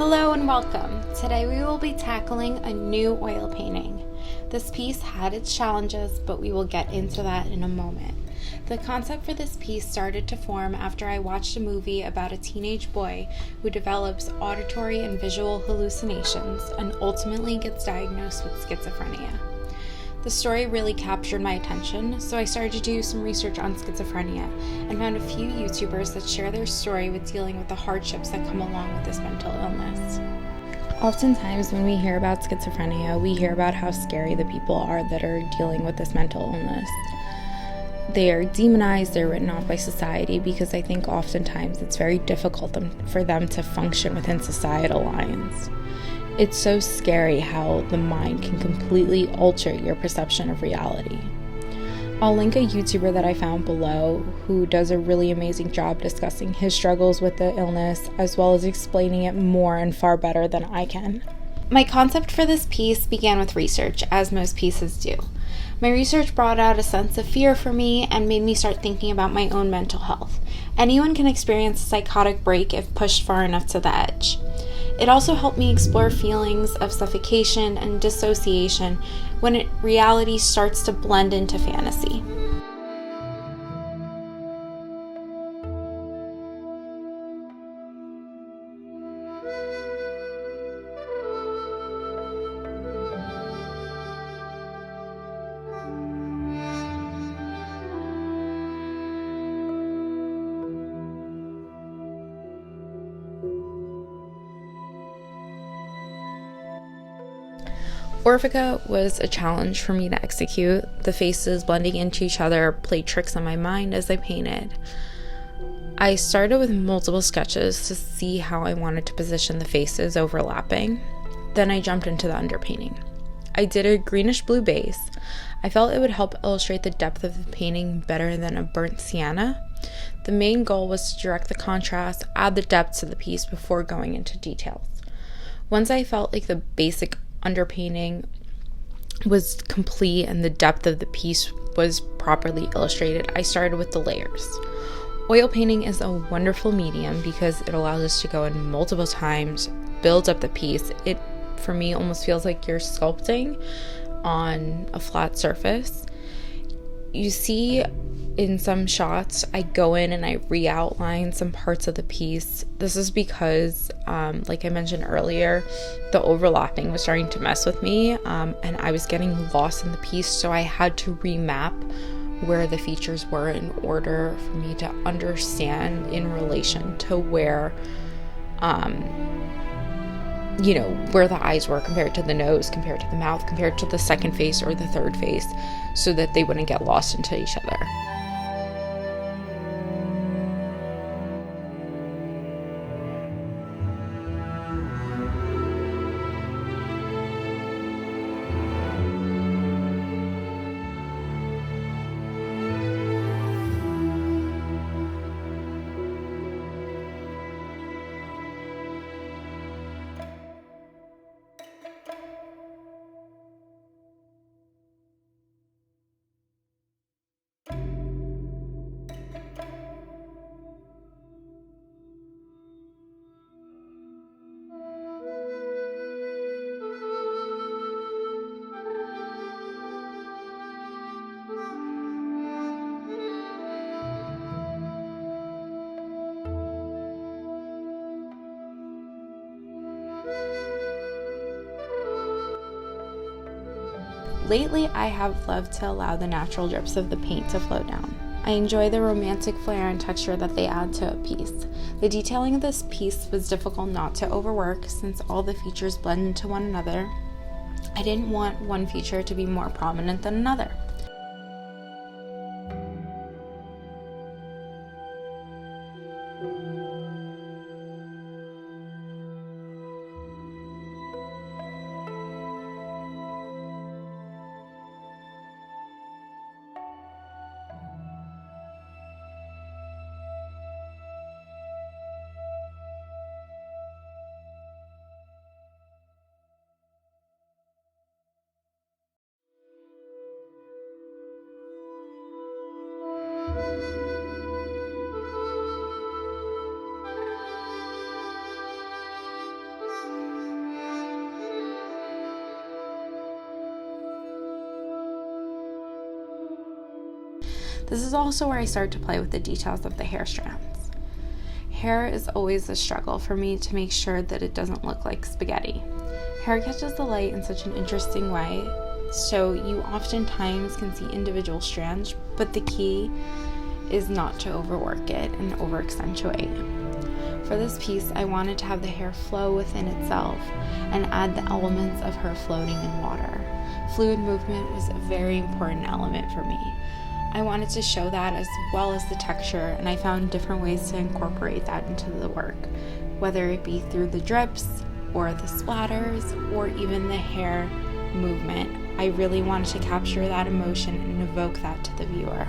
Hello and welcome. Today we will be tackling a new oil painting. This piece had its challenges, but we will get into that in a moment. The concept for this piece started to form after I watched a movie about a teenage boy who develops auditory and visual hallucinations and ultimately gets diagnosed with schizophrenia. The story really captured my attention, so I started to do some research on schizophrenia and found a few YouTubers that share their story with dealing with the hardships that come along with this mental illness. Oftentimes when we hear about schizophrenia, we hear about how scary the people are that are dealing with this mental illness. They are demonized, they're written off by society because I think oftentimes it's very difficult for them to function within societal lines. It's so scary how the mind can completely alter your perception of reality. I'll link a YouTuber that I found below who does a really amazing job discussing his struggles with the illness as well as explaining it more and far better than I can. My concept for this piece began with research, as most pieces do. My research brought out a sense of fear for me and made me start thinking about my own mental health. Anyone can experience a psychotic break if pushed far enough to the edge. It also helped me explore feelings of suffocation and dissociation when reality starts to blend into fantasy. Orphica was a challenge for me to execute. The faces blending into each other played tricks on my mind as I painted. I started with multiple sketches to see how I wanted to position the faces overlapping. Then I jumped into the underpainting. I did a greenish blue base. I felt it would help illustrate the depth of the painting better than a burnt sienna. The main goal was to direct the contrast, add the depth to the piece before going into details. Once I felt like the basic underpainting was complete and the depth of the piece was properly illustrated, I started with the layers. Oil painting is a wonderful medium because it allows us to go in multiple times, build up the piece. It, for me, almost feels like you're sculpting on a flat surface. You see in some shots, I go in and I re-outline some parts of the piece. This is because, like I mentioned earlier, the overlapping was starting to mess with me, and I was getting lost in the piece, so I had to remap where the features were in order for me to understand in relation to where, where the eyes were compared to the nose, compared to the mouth, compared to the second face or the third face, so that they wouldn't get lost into each other. Lately, I have loved to allow the natural drips of the paint to flow down. I enjoy the romantic flair and texture that they add to a piece. The detailing of this piece was difficult not to overwork since all the features blend into one another. I didn't want one feature to be more prominent than another. This is also where I start to play with the details of the hair strands. Hair is always a struggle for me to make sure that it doesn't look like spaghetti. Hair catches the light in such an interesting way, so you oftentimes can see individual strands, but the key is not to overwork it and over-accentuate. For this piece, I wanted to have the hair flow within itself and add the elements of her floating in water. Fluid movement was a very important element for me. I wanted to show that as well as the texture, and I found different ways to incorporate that into the work, whether it be through the drips or the splatters or even the hair movement. I really wanted to capture that emotion and evoke that to the viewer.